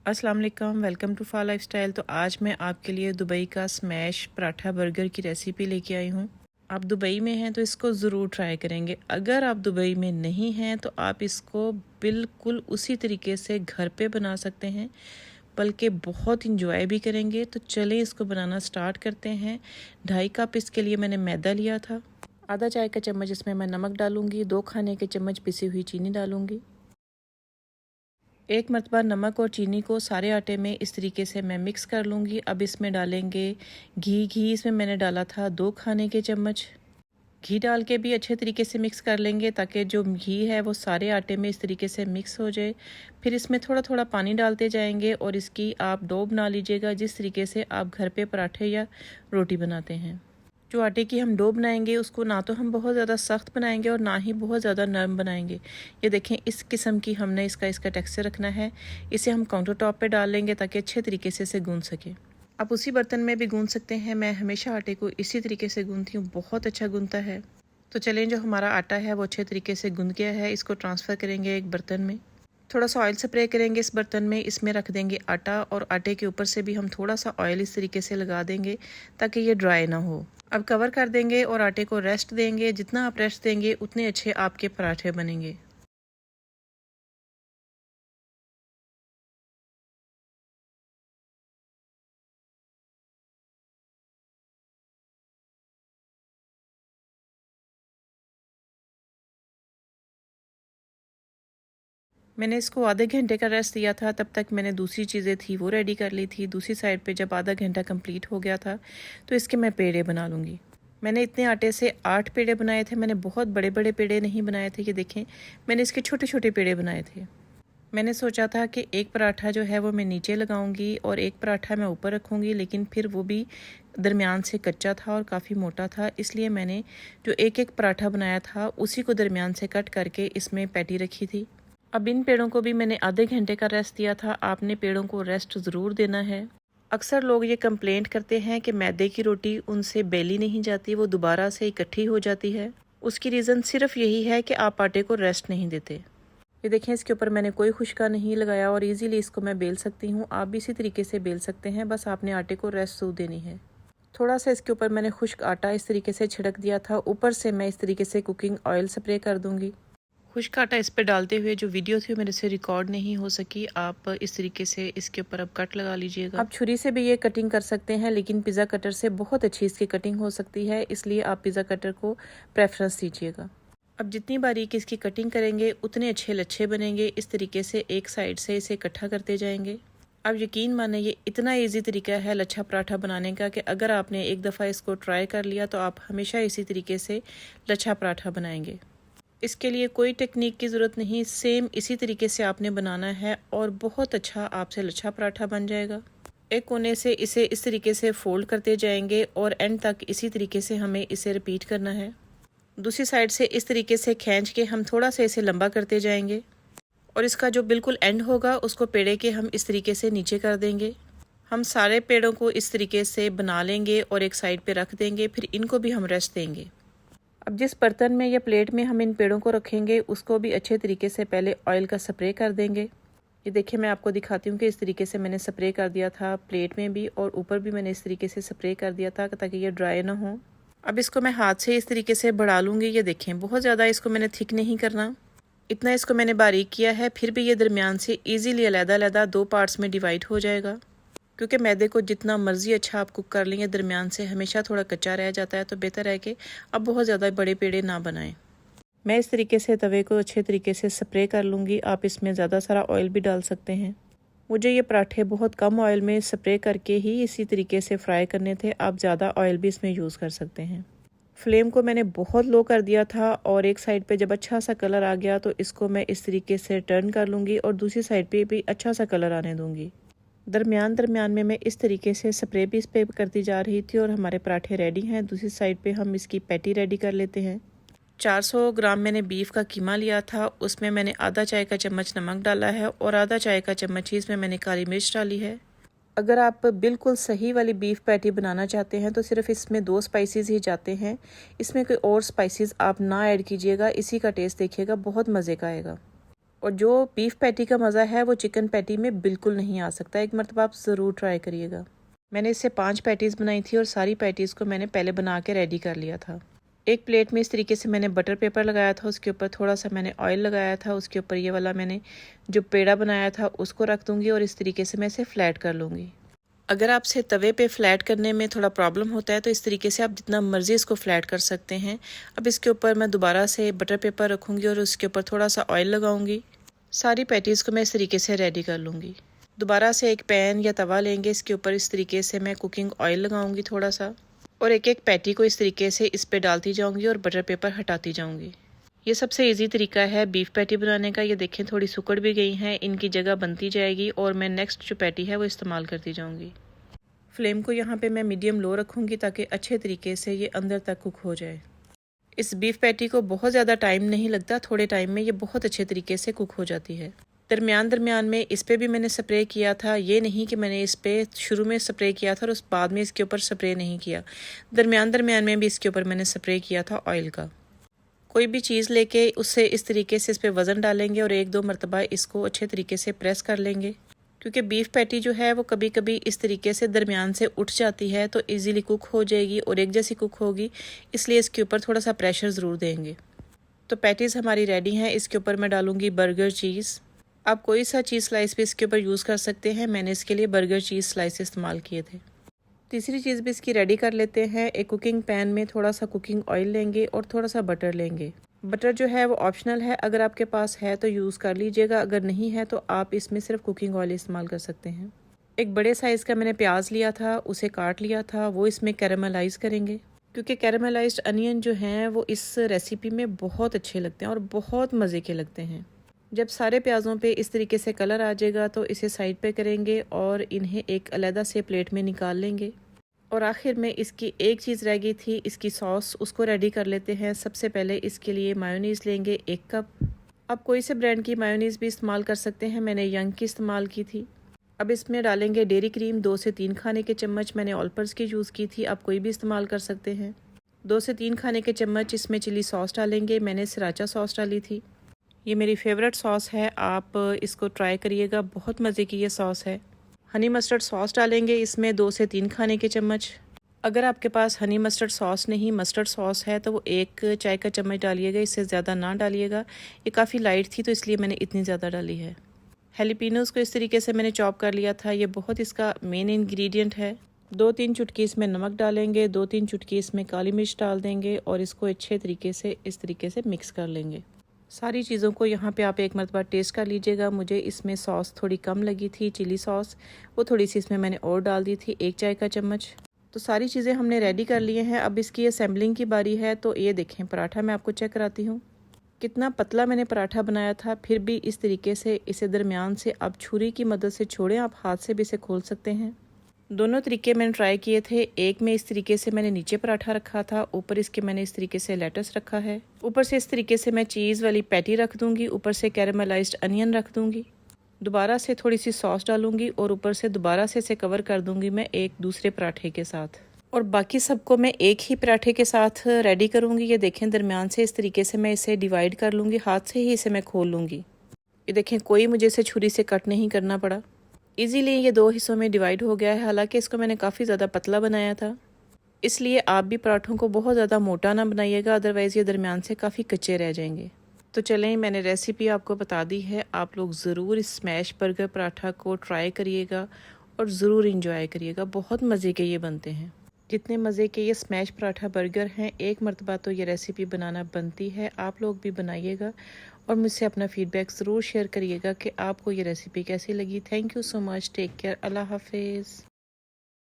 अस्सलाम वालेकुम, welcome to फा लाइफस्टाइल। तो आज मैं आपके लिए दुबई का स्मैश पराठा बर्गर की रेसिपी लेके आई हूँ। आप दुबई में हैं तो इसको ज़रूर ट्राई करेंगे। अगर आप दुबई में नहीं हैं तो आप इसको बिल्कुल उसी तरीके से घर पे बना सकते हैं, बल्कि बहुत इंजॉय भी करेंगे। तो चलें इसको बनाना स्टार्ट करते हैं। 2.5 कप इसके लिए मैंने मैदा लिया था। आधा चाय का चम्मच इसमें मैं नमक डालूँगी। 2 खाने के चम्मच पिसी हुई चीनी डालूँगी। एक मरतबा नमक और चीनी को सारे आटे में इस तरीके से मैं मिक्स कर लूँगी। अब इसमें डालेंगे घी इसमें मैंने डाला था 2 खाने के चम्मच। घी डाल के भी अच्छे तरीके से मिक्स कर लेंगे ताकि जो घी है वो सारे आटे में इस तरीके से मिक्स हो जाए। फिर इसमें थोड़ा थोड़ा पानी डालते जाएंगे और इसकी आप डो बना लीजिएगा जिस तरीके से आप घर पे पराठे या रोटी बनाते हैं। जो आटे की हम डो बनाएंगे उसको ना तो हम बहुत ज़्यादा सख्त बनाएंगे और ना ही बहुत ज़्यादा नरम बनाएंगे। ये देखें, इस किस्म की हमने इसका टेक्सचर रखना है। इसे हम काउंटर टॉप पे डाल लेंगे ताकि अच्छे तरीके से इसे गूंद सके। आप उसी बर्तन में भी गूंद सकते हैं। मैं हमेशा आटे को इसी तरीके से गूंदती हूँ, बहुत अच्छा गूंदता है। तो चलें, जो हमारा आटा है वो अच्छे तरीके से गूंद गया है। इसको ट्रांसफ़र करेंगे एक बर्तन में। थोड़ा सा ऑयल स्प्रे करेंगे इस बर्तन में। इसमें रख देंगे आटा और आटे के ऊपर से भी हम थोड़ा सा ऑयल इस तरीके से लगा देंगे ताकि ये ड्राई ना हो। अब कवर कर देंगे और आटे को रेस्ट देंगे। जितना आप रेस्ट देंगे उतने अच्छे आपके पराठे बनेंगे। मैंने इसको आधे घंटे का रेस्ट दिया था। तब तक मैंने दूसरी चीज़ें थी वो रेडी कर ली थी। दूसरी साइड पे जब आधा घंटा कंप्लीट हो गया था तो इसके मैं पेड़े बना लूँगी। मैंने इतने आटे से 8 पेड़े बनाए थे। मैंने बहुत बड़े बड़े पेड़े नहीं बनाए थे। ये देखें, मैंने इसके छोटे छोटे पेड़े बनाए थे। मैंने सोचा था कि एक पराठा जो है वो मैं नीचे लगाऊंगी और एक पराठा मैं ऊपर रखूंगी, लेकिन फिर वो भी दरमियान से कच्चा था और काफ़ी मोटा था। इसलिए मैंने जो एक एक पराठा बनाया था उसी को दरमियान से कट करके इसमें पैटी रखी थी। अब इन पेड़ों को भी मैंने आधे घंटे का रेस्ट दिया था। आपने पेड़ों को रेस्ट ज़रूर देना है। अक्सर लोग ये कंप्लेंट करते हैं कि मैदे की रोटी उनसे बेली नहीं जाती, वो दोबारा से इकट्ठी हो जाती है। उसकी रीज़न सिर्फ यही है कि आप आटे को रेस्ट नहीं देते। ये देखें, इसके ऊपर मैंने कोई खुश्का नहीं लगाया और इजीली इसको मैं बेल सकती हूँ। आप भी इसी तरीके से बेल सकते हैं, बस आपने आटे को रेस्ट सूख देनी है। थोड़ा सा इसके ऊपर मैंने खुश्क आटा इस तरीके से छिड़क दिया था। ऊपर से मैं इस तरीके से कुकिंग ऑयल स्प्रे कर दूंगी। खुश्क आटा इस पर डालते हुए जो वीडियो थी मेरे से रिकॉर्ड नहीं हो सकी। आप इस तरीके से इसके ऊपर अब कट लगा लीजिएगा। आप छुरी से भी ये कटिंग कर सकते हैं, लेकिन पिज़्ज़ा कटर से बहुत अच्छी इसकी कटिंग हो सकती है, इसलिए आप पिज़्ज़ा कटर को प्रेफरेंस दीजिएगा। अब जितनी बारीक इसकी कटिंग करेंगे उतने अच्छे लच्छे बनेंगे। इस तरीके से एक साइड से इसे इकट्ठा करते जाएंगे। अब यकीन माने ये इतना इजी तरीका है लच्छा पराठा बनाने का कि अगर आपने एक दफ़ा इसको ट्राई कर लिया तो आप हमेशा इसी तरीके से लच्छा पराठा बनाएंगे। इसके लिए कोई टेक्निक की ज़रूरत नहीं, सेम इसी तरीके से आपने बनाना है और बहुत अच्छा आपसे लच्छा पराठा बन जाएगा। एक कोने से इसे इस तरीके से फोल्ड करते जाएंगे और एंड तक इसी तरीके से हमें इसे रिपीट करना है। दूसरी साइड से इस तरीके से खींच के हम थोड़ा सा इसे लंबा करते जाएंगे और इसका जो बिल्कुल एंड होगा उसको पेड़े के हम इस तरीके से नीचे कर देंगे। हम सारे पेड़ों को इस तरीके से बना लेंगे और एक साइड पे रख देंगे। फिर इनको भी हम रेस्ट देंगे। अब जिस बर्तन में या प्लेट में हम इन पेड़ों को रखेंगे उसको भी अच्छे तरीके से पहले ऑयल का स्प्रे कर देंगे। ये देखिए, मैं आपको दिखाती हूँ कि इस तरीके से मैंने स्प्रे कर दिया था प्लेट में भी और ऊपर भी मैंने इस तरीके से स्प्रे कर दिया था ताकि ये ड्राई ना हो। अब इसको मैं हाथ से इस तरीके से बढ़ा लूँगी। ये देखें, बहुत ज़्यादा इसको मैंने थिक नहीं करना, इतना इसको मैंने बारीक किया है। फिर भी ये दरमियान से ईजीली अलग-अलग 2 पार्ट्स में डिवाइड हो जाएगा, क्योंकि मैदे को जितना मर्ज़ी अच्छा आप कुक कर लेंगे दरमियान से हमेशा थोड़ा कच्चा रह जाता है। तो बेहतर है कि अब बहुत ज़्यादा बड़े पेड़े ना बनाएं। मैं इस तरीके से तवे को अच्छे तरीके से स्प्रे कर लूँगी। आप इसमें ज़्यादा सारा ऑयल भी डाल सकते हैं। मुझे ये पराठे बहुत कम ऑयल में स्प्रे करके ही इसी तरीके से फ्राई करने थे। आप ज़्यादा ऑयल भी इसमें यूज़ कर सकते हैं। फ्लेम को मैंने बहुत लो कर दिया था और एक साइड पे जब अच्छा सा कलर आ गया तो इसको मैं इस तरीके से टर्न कर लूँगी और दूसरी साइड पे भी अच्छा सा कलर आने दूँगी। दरमियान में मैं इस तरीके से स्प्रे भी इस पे करती जा रही थी और हमारे पराठे रेडी हैं। दूसरी साइड पे हम इसकी पैटी रेडी कर लेते हैं। 400 ग्राम मैंने बीफ का कीमा लिया था। उसमें मैंने आधा चाय का चम्मच नमक डाला है और आधा चाय का चम्मच ही इसमें मैंने काली मिर्च डाली है। अगर आप बिल्कुल सही वाली बीफ पैटी बनाना चाहते हैं तो सिर्फ इसमें 2 स्पाइसेस ही जाते हैं। इसमें कोई और स्पाइसेस आप ना ऐड कीजिएगा। इसी का टेस्ट देखिएगा, बहुत मज़े का आएगा। और जो बीफ पैटी का मज़ा है वो चिकन पैटी में बिल्कुल नहीं आ सकता। एक मरतबा आप ज़रूर ट्राई करिएगा। मैंने इससे 5 पैटीज़ बनाई थी और सारी पैटीज़ को मैंने पहले बना के रेडी कर लिया था। एक प्लेट में इस तरीके से मैंने बटर पेपर लगाया था, उसके ऊपर थोड़ा सा मैंने ऑयल लगाया था, उसके ऊपर ये वाला मैंने जो पेड़ा बनाया था उसको रख दूँगी और इस तरीके से मैं इसे फ्लैट कर लूँगी। अगर आपसे तवे पे फ्लैट करने में थोड़ा प्रॉब्लम होता है तो इस तरीके से आप जितना मर्ज़ी इसको फ्लैट कर सकते हैं। अब इसके ऊपर मैं दोबारा से बटर पेपर रखूँगी और उसके ऊपर थोड़ा सा ऑयल लगाऊँगी। सारी पैटीज़ को मैं इस तरीके से रेडी कर लूँगी। दोबारा से एक पैन या तवा लेंगे, इसके ऊपर इस तरीके से मैं कुकिंग ऑयल लगाऊंगी थोड़ा सा और एक एक पैटी को इस तरीके से इस पे डालती जाऊंगी और बटर पेपर हटाती जाऊंगी। ये सबसे इजी तरीका है बीफ पैटी बनाने का। ये देखें थोड़ी सुकड़ भी गई हैं, इनकी जगह बनती जाएगी और मैं नेक्स्ट जो पैटी है वो इस्तेमाल करती जाऊँगी। फ्लेम को यहाँ पर मैं मीडियम लो रखूँगी ताकि अच्छे तरीके से ये अंदर तक कुक हो जाए। इस बीफ पैटी को बहुत ज़्यादा टाइम नहीं लगता, थोड़े टाइम में ये बहुत अच्छे तरीके से कुक हो जाती है। दरमियान में इस पर भी मैंने स्प्रे किया था, ये नहीं कि मैंने इस पर शुरू में स्प्रे किया था और उस बाद में इसके ऊपर स्प्रे नहीं किया। दरमियान में भी इसके ऊपर मैंने स्प्रे किया था ऑयल का। कोई भी चीज़ लेके उससे इस तरीके से इस पर वज़न डालेंगे और 1-2 मरतबा इसको अच्छे तरीके से प्रेस कर लेंगे, क्योंकि बीफ पैटी जो है वो कभी कभी इस तरीके से दरमियान से उठ जाती है तो इजीली कुक हो जाएगी और एक जैसी कुक होगी, इसलिए इसके ऊपर थोड़ा सा प्रेशर ज़रूर देंगे। तो पैटीज़ हमारी रेडी हैं। इसके ऊपर मैं डालूँगी बर्गर चीज़। आप कोई सा चीज़ स्लाइस भी इसके ऊपर यूज़ कर सकते हैं, मैंने इसके लिए बर्गर चीज़ स्लाइस इस्तेमाल किए थे। तीसरी चीज़ भी इसकी रेडी कर लेते हैं। एक कुकिंग पैन में थोड़ा सा कुकिंग ऑयल लेंगे और थोड़ा सा बटर लेंगे। बटर जो है वो ऑप्शनल है, अगर आपके पास है तो यूज़ कर लीजिएगा, अगर नहीं है तो आप इसमें सिर्फ कुकिंग ऑयल इस्तेमाल कर सकते हैं। एक बड़े साइज़ का मैंने प्याज लिया था, उसे काट लिया था, वो इसमें कैरामलाइज़ करेंगे, क्योंकि कैरामलाइज्ड अनियन जो हैं वो इस रेसिपी में बहुत अच्छे लगते हैं और बहुत मज़े के लगते हैं। जब सारे प्याज़ों पे इस तरीके से कलर आ जाएगा तो इसे साइड पे करेंगे और इन्हें एक अलग से प्लेट में निकाल लेंगे। और आखिर में इसकी एक चीज़ रह गई थी, इसकी सॉस, उसको रेडी कर लेते हैं। सबसे पहले इसके लिए मायोनीज़ लेंगे 1 कप। आप कोई से ब्रांड की मायोनीज़ भी इस्तेमाल कर सकते हैं, मैंने यंग की इस्तेमाल की थी। अब इसमें डालेंगे डेयरी क्रीम 2 से 3 खाने के चम्मच, मैंने ऑलपर्स की यूज़ की थी, आप कोई भी इस्तेमाल कर सकते हैं। 2 से 3 खाने के चम्मच इसमें चिली सॉस डालेंगे, मैंने सराचा सॉस डाली थी। ये मेरी फेवरेट सॉस है, आप इसको ट्राई करिएगा, बहुत मज़े की ये सॉस है। हनी मस्टर्ड सॉस डालेंगे इसमें 2 से 3 खाने के चम्मच। अगर आपके पास हनी मस्टर्ड सॉस नहीं, मस्टर्ड सॉस है तो वो 1 चाय का चम्मच डालिएगा, इससे ज़्यादा ना डालिएगा। ये काफ़ी लाइट थी तो इसलिए मैंने इतनी ज़्यादा डाली है। हेलिपिनोज़ को इस तरीके से मैंने चॉप कर लिया था, ये बहुत इसका मेन इंग्रेडिएंट है। 2-3 चुटकी इसमें नमक डालेंगे, 2-3 चुटकी इसमें काली मिर्च डाल देंगे और इसको अच्छे तरीके से इस तरीके से मिक्स कर लेंगे। सारी चीज़ों को यहाँ पे आप एक मरतबा टेस्ट कर लीजिएगा। मुझे इसमें सॉस थोड़ी कम लगी थी, चिली सॉस, वो थोड़ी सी इसमें मैंने और डाल दी थी, 1 चाय का चम्मच। तो सारी चीज़ें हमने रेडी कर लिए हैं। अब इसकी असेंबलिंग की बारी है। तो ये देखें पराठा मैं आपको चेक कराती हूँ, कितना पतला मैंने पराठा बनाया था, फिर भी इस तरीके से इसे दरमियान से आप छुरी की मदद से छोड़ें, आप हाथ से भी इसे खोल सकते हैं। दोनों तरीके मैंने ट्राई किए थे। एक में इस तरीके से मैंने नीचे पराठा रखा था, ऊपर इसके मैंने इस तरीके से लेटस रखा है, ऊपर से इस तरीके से मैं चीज़ वाली पैटी रख दूंगी, ऊपर से कैरामलाइज्ड अनियन रख दूंगी, दोबारा से थोड़ी सी सॉस डालूंगी और ऊपर से दोबारा से इसे कवर कर दूंगी मैं एक दूसरे पराठे के साथ। और बाकी सबको मैं एक ही पराठे के साथ रेडी करूंगी। ये देखें दरमियान से इस तरीके से मैं इसे डिवाइड कर लूँगी, हाथ से ही इसे मैं खोल लूँगी। ये देखें कोई मुझे इसे छुरी से कट नहीं करना पड़ा, इजीली ये 2 हिस्सों में डिवाइड हो गया है। हालांकि इसको मैंने काफ़ी ज़्यादा पतला बनाया था, इसलिए आप भी पराठों को बहुत ज़्यादा मोटा ना बनाइएगा, अदरवाइज़ ये दरमियान से काफ़ी कच्चे रह जाएंगे। तो चलें, मैंने रेसिपी आपको बता दी है, आप लोग ज़रूर इस स्मैश बर्गर पराठा को ट्राई करिएगा और ज़रूर इंजॉय करिएगा, बहुत मज़े के ये बनते हैं। जितने मज़े के ये स्मैश पराठा बर्गर हैं, एक मरतबा तो ये रेसिपी बनाना बनती है। आप लोग भी बनाइएगा और मुझसे अपना फ़ीडबैक ज़रूर शेयर करिएगा कि आपको ये रेसिपी कैसी लगी। Thank you so much, take care, Allah हाफिज़।